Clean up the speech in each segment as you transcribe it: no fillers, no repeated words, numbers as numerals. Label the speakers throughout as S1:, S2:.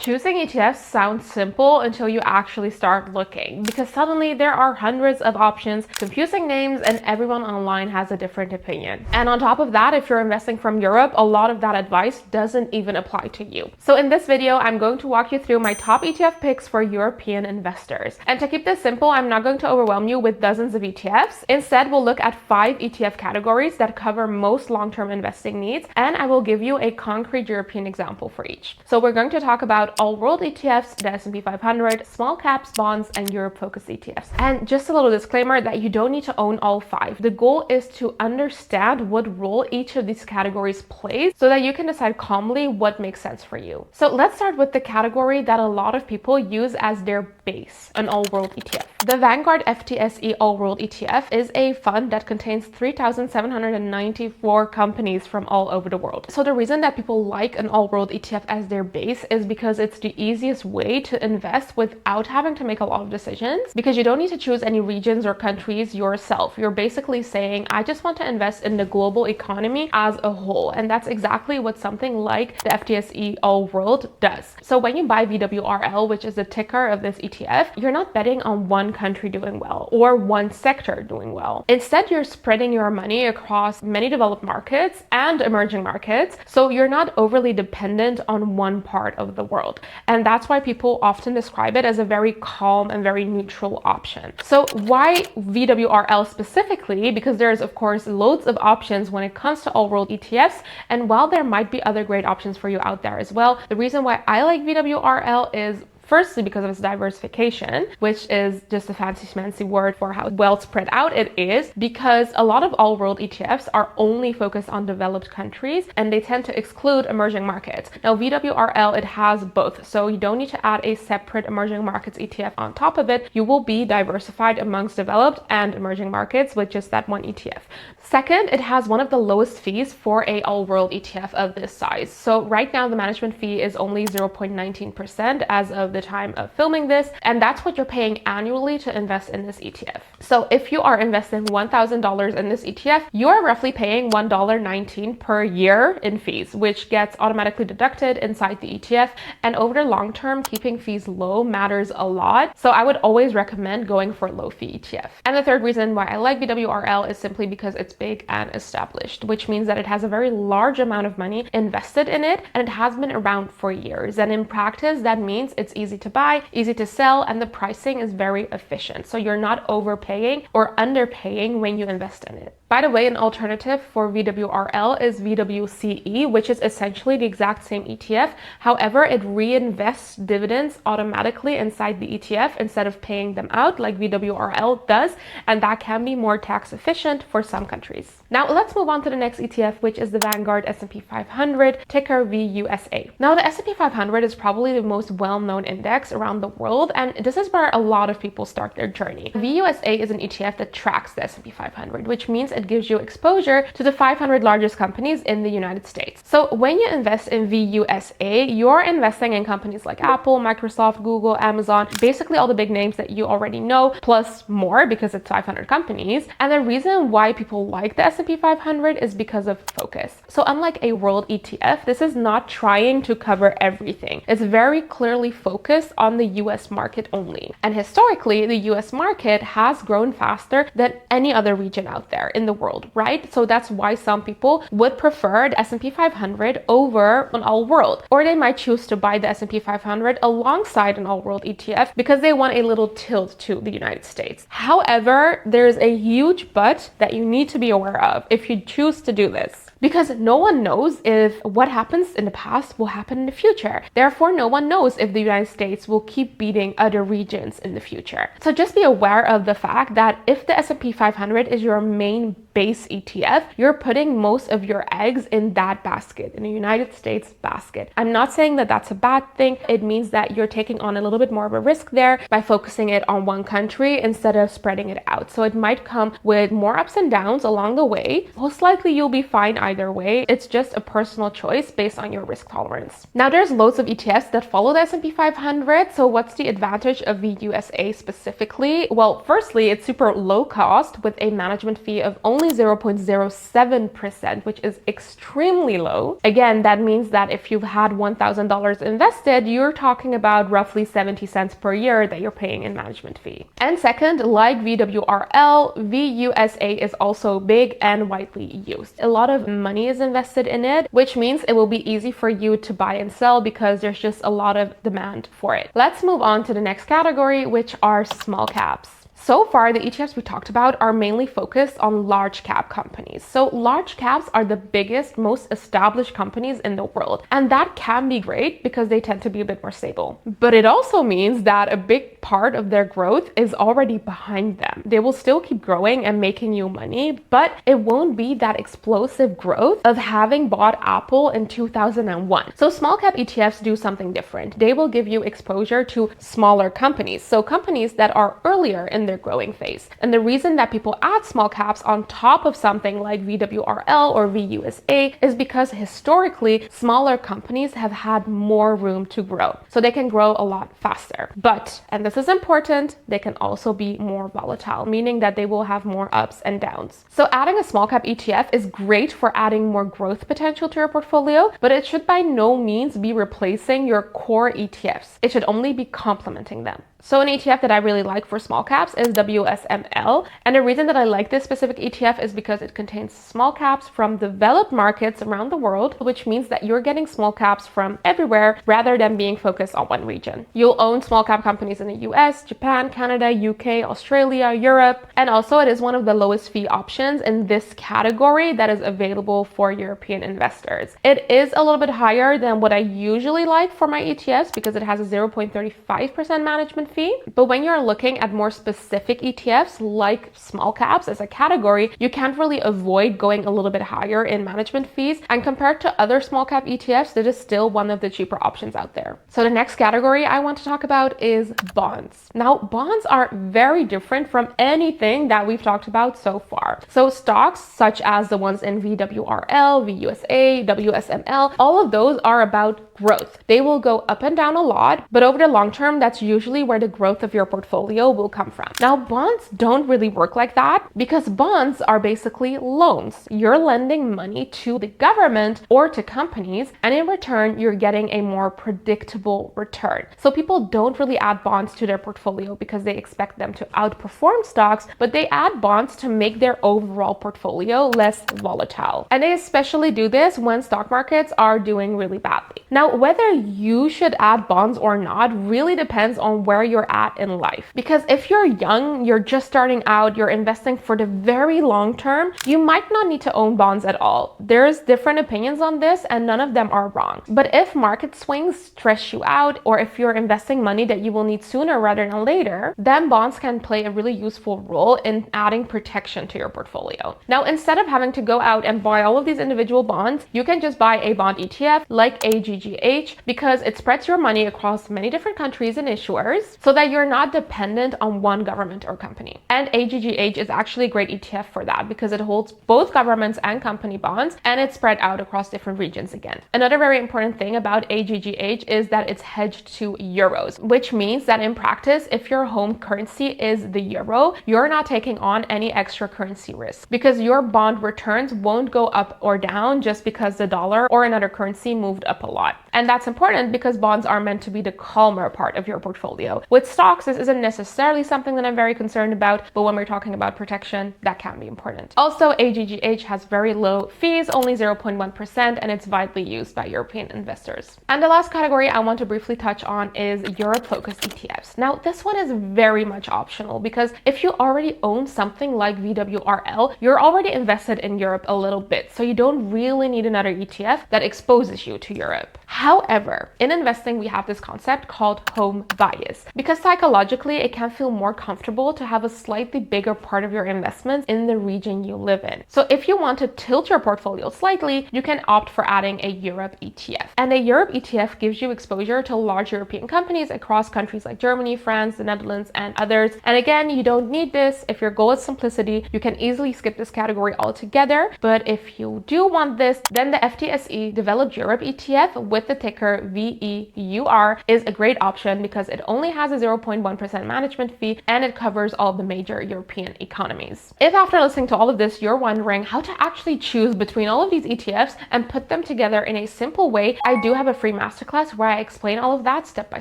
S1: Choosing ETFs sounds simple until you actually start looking, because suddenly there are hundreds of options, confusing names, and everyone online has a different opinion. And on top of that, if you're investing from Europe, a lot of that advice doesn't even apply to you. So in this video, I'm going to walk you through my top ETF picks for European investors. And to keep this simple, I'm not going to overwhelm you with dozens of ETFs. Instead, we'll look at 5 ETF categories that cover most long-term investing needs, and I will give you a concrete European example for each. So we're going to talk about all world ETFs, the S&P 500, small caps, bonds, and Europe-focused ETFs. And just a little disclaimer that you don't need to own all 5. The goal is to understand what role each of these categories plays so that you can decide calmly what makes sense for you. So let's start with the category that a lot of people use as their base, an all-world ETF. The Vanguard FTSE All-World ETF is a fund that contains 3,794 companies from all over the world. So the reason that people like an all-world ETF as their base is because it's the easiest way to invest without having to make a lot of decisions, because you don't need to choose any regions or countries yourself. You're basically saying, I just want to invest in the global economy as a whole. And that's exactly what something like the FTSE All-World does. So when you buy VWRL, which is the ticker of this ETF, you're not betting on one country doing well or one sector doing well. Instead, you're spreading your money across many developed markets and emerging markets, so you're not overly dependent on one part of the world. And that's why people often describe it as a very calm and very neutral option. So why VWRL specifically? Because there's of course loads of options when it comes to all-world ETFs, and while there might be other great options for you out there as well, the reason why I like VWRL is firstly because of its diversification, which is just a fancy word for how well spread out it is, because a lot of all-world ETFs are only focused on developed countries and they tend to exclude emerging markets. Now VWRL, it has both, so you don't need to add a separate emerging markets ETF on top of it. You will be diversified amongst developed and emerging markets with just that one ETF. Second, it has one of the lowest fees for a all-world ETF of this size. So right now the management fee is only 0.19% as of the time of filming this, and that's what you're paying annually to invest in this ETF. So if you are investing $1,000 in this ETF, you are roughly paying $1.19 per year in fees, which gets automatically deducted inside the ETF. And over the long term, keeping fees low matters a lot. So I would always recommend going for a low fee ETF. And the third reason why I like VWRL is simply because it's big and established, which means that it has a very large amount of money invested in it, and it has been around for years. And in practice, that means it's easy to buy, easy to sell, and the pricing is very efficient. So you're not overpaying or underpaying when you invest in it. By the way, an alternative for VWRL is VWCE, which is essentially the exact same ETF. However, it reinvests dividends automatically inside the ETF instead of paying them out like VWRL does, and that can be more tax efficient for some countries. Now let's move on to the next ETF, which is the Vanguard S&P 500, ticker VUSA. Now the S&P 500 is probably the most well-known index around the world, and this is where a lot of people start their journey. VUSA is an ETF that tracks the S&P 500, which means it gives you exposure to the 500 largest companies in the United States. So when you invest in VUSA, you're investing in companies like Apple, Microsoft, Google, Amazon, basically all the big names that you already know, plus more because it's 500 companies. And the reason why people like the S&P 500 is because of focus. So unlike a world ETF, this is not trying to cover everything. It's very clearly focused on the US market only. And historically, the US market has grown faster than any other region out there in the world, right? So that's why some people would prefer the S&P 500 over an all-world, or they might choose to buy the S&P 500 alongside an all-world ETF because they want a little tilt to the United States. However, there's a huge but that you need to be aware of if you choose to do this, because no one knows if what happens in the past will happen in the future. Therefore, no one knows if the United States will keep beating other regions in the future. So just be aware of the fact that if the S&P 500 is your main base ETF, you're putting most of your eggs in that basket, in the United States basket. I'm not saying that that's a bad thing. It means that you're taking on a little bit more of a risk there by focusing it on one country instead of spreading it out. So it might come with more ups and downs along the way. Most likely you'll be fine either way. It's just a personal choice based on your risk tolerance. Now there's loads of ETFs that follow the S&P 500. So what's the advantage of VUSA specifically? Well, firstly, it's super low cost with a management fee of only only 0.07%, which is extremely low. Again, that means that if you've had $1,000 invested, you're talking about roughly 70 cents per year that you're paying in management fee. And second, like VWRL, VUSA is also big and widely used. A lot of money is invested in it, which means it will be easy for you to buy and sell because there's just a lot of demand for it. Let's move on to the next category, which are small caps. So far, the ETFs we talked about are mainly focused on large cap companies. So large caps are the biggest, most established companies in the world. And that can be great because they tend to be a bit more stable. But it also means that a big part of their growth is already behind them. They will still keep growing and making you money, but it won't be that explosive growth of having bought Apple in 2001. So small cap ETFs do something different. They will give you exposure to smaller companies. So companies that are earlier in their growing phase. And the reason that people add small caps on top of something like VWRL or VUSA is because historically smaller companies have had more room to grow. So they can grow a lot faster. But, and this is important, they can also be more volatile, meaning that they will have more ups and downs. So adding a small cap ETF is great for adding more growth potential to your portfolio, but it should by no means be replacing your core ETFs. It should only be complementing them. So an ETF that I really like for small caps is WSML. And the reason that I like this specific ETF is because it contains small caps from developed markets around the world, which means that you're getting small caps from everywhere rather than being focused on one region. You'll own small cap companies in the US, Japan, Canada, UK, Australia, Europe, and also it is one of the lowest fee options in this category that is available for European investors. It is a little bit higher than what I usually like for my ETFs because it has a 0.35% management fee. But when you're looking at more specific ETFs like small caps as a category, you can't really avoid going a little bit higher in management fees. And compared to other small cap ETFs, it is still one of the cheaper options out there. So the next category I want to talk about is bonds. Now, bonds are very different from anything that we've talked about so far. So stocks such as the ones in VWRL, VUSA, WSML, all of those are about growth. They will go up and down a lot, but over the long term, that's usually where the growth of your portfolio will come from. Now, bonds don't really work like that because bonds are basically loans. You're lending money to the government or to companies, and in return, you're getting a more predictable return. So people don't really add bonds to their portfolio because they expect them to outperform stocks, but they add bonds to make their overall portfolio less volatile. And they especially do this when stock markets are doing really badly. Now, whether you should add bonds or not really depends on where you're at in life. Because if you're young, you're just starting out, you're investing for the very long term, you might not need to own bonds at all. There's different opinions on this and none of them are wrong. But if market swings stress you out, or if you're investing money that you will need sooner rather than later, then bonds can play a really useful role in adding protection to your portfolio. Now, instead of having to go out and buy all of these individual bonds, you can just buy a bond ETF like AGGH because it spreads your money across many different countries and issuers so that you're not dependent on one government or company. And AGGH is actually a great ETF for that because it holds both governments and company bonds and it's spread out across different regions again. Another very important thing about AGGH is that it's hedged to euros, which means that in practice, if your home currency is the euro, you're not taking on any extra currency risk because your bond returns won't go up or down just because the dollar or another currency moved up a lot. And that's important because bonds are meant to be the calmer part of your portfolio. With stocks, this isn't necessarily something that I'm very concerned about, but when we're talking about protection, that can be important. Also, AGGH has very low fees, only 0.1%, and it's widely used by European investors. And the last category I want to briefly touch on is Europe-focused ETFs. Now, this one is very much optional because if you already own something like VWRL, you're already invested in Europe a little bit, so you don't really need another ETF that exposes you to Europe. However, in investing, we have this concept called home bias because psychologically, it can feel more comfortable to have a slightly bigger part of your investments in the region you live in. So if you want to tilt your portfolio slightly, you can opt for adding a Europe ETF. And a Europe ETF gives you exposure to large European companies across countries like Germany, France, the Netherlands, and others. And again, you don't need this. If your goal is simplicity, you can easily skip this category altogether. But if you do want this, then the FTSE Developed Europe ETF with the ticker VEUR, is a great option because it only has a 0.1% management fee and it covers all the major European economies. If after listening to all of this, you're wondering how to actually choose between all of these ETFs and put them together in a simple way, I do have a free masterclass where I explain all of that step by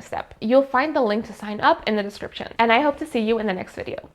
S1: step. You'll find the link to sign up in the description, and I hope to see you in the next video.